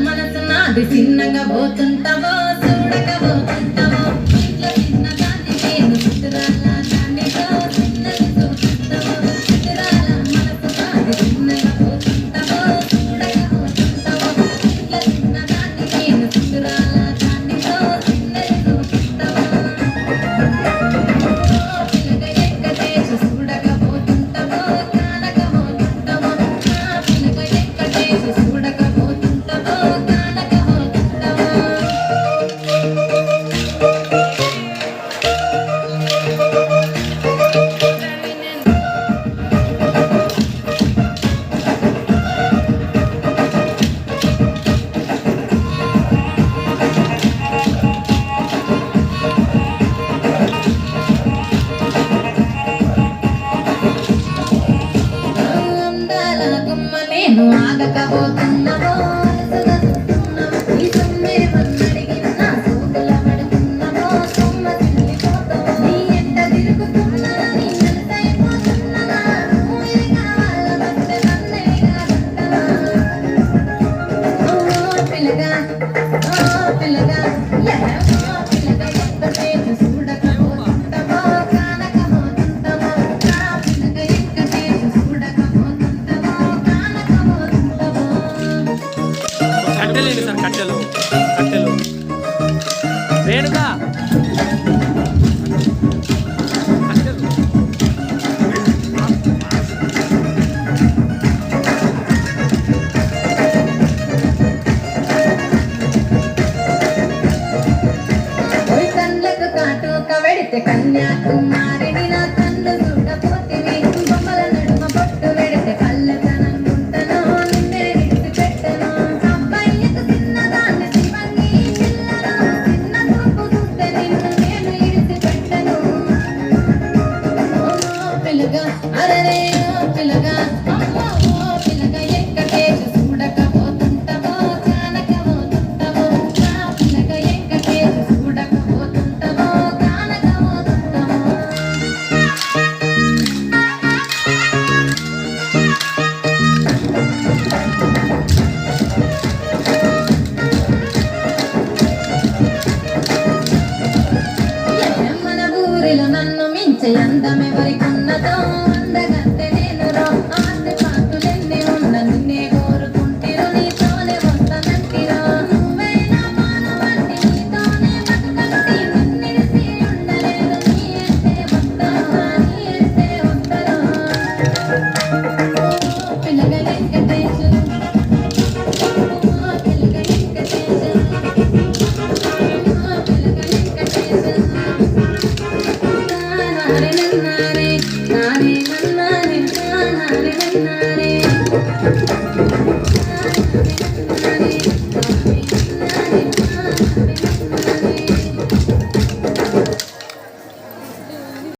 మనసు నాది చిన్నగా పోతుంటావో చూడకపోతుంటావో ఇంట్లో చిన్నదాన్ని నేను చిత్రాల దానితో చిన్నది చూస్తుంటావో చిత్రాల మనసు నాది చిన్నగా పోతుంటావో చూడకపోతుంటావో ఇంట్లో చిన్నదాన్ని నేను చిత్రాల దానితో చిన్నది చూస్తుంటావో పిల్లగా ఎక్కడేసి చూడకపోతుంటావో కానకపోతుంటావో పిల్లగా ఎక్కడేసి చూడకపోతుంటావో నేను ఆగకపోతున్నావో అలసగా చూస్తున్నావో ఈ సొమ్మే వన్నడిగిన సోకుల పడుతున్నావో సొమ్మ తిరిగిపోతావో నీ ఎంట తిరుగుతున్నా నీ నలసైపోతున్నా నువ్వే కావాల వస్తే నన్నే కాదంటావా ఓ పిల్లగా పిల్లగా పిల్లగా ఎంతసేపు చూడకపోతుంటావో కానకపోతుంటావో పిల్లగా ఎంతసేపు చూడకపోతుంటావో కట్టెలేండి సార్ కట్టెలు కట్టెలు రేణుగా కవెడితే కన్యాకుమారిని నా కన్ను చూడపోతివి బొమ్మల నడుమ పొట్టు వెడితే పల్లెతననుకుంటను నిన్నే విడిచిపెట్టను అబ్బాయికు చిన్నదాన్ని శివంగి పిల్లను చిన్న చూపు చూస్తే నిన్ను నేను విడిచిపెట్టను ఓ పిల్లగా అరరే ఓ పిల్లగా అమ్మో ఓ పిల్లగా ఎక్కడేసి చూడకపోతుంటావో కానకపోతుంటావో నా పిల్లగా ఎక్కడేసి చూడకపోతుంటావో నన్ను మించే అందమెవరికున్నదో అందగత్తె నేను రో ఆస్తి పాతులెన్ని ఉన్న నిన్నే కోరుకుంటిరో నీతోనే వస్తానంటిరో నువ్వే నా మానవంటి నీతోనే బతుకంటి నిన్నిడిసి ఉండలేను నీ అంటే వస్తాను నీ అంటే వస్తాను పిల్లగా వెంకటేశు పిల్లగా వెంకటేశు పిల్లగా వెంకటేశు నానే నన్నానే నానే నన్నానే నానే నన్నానే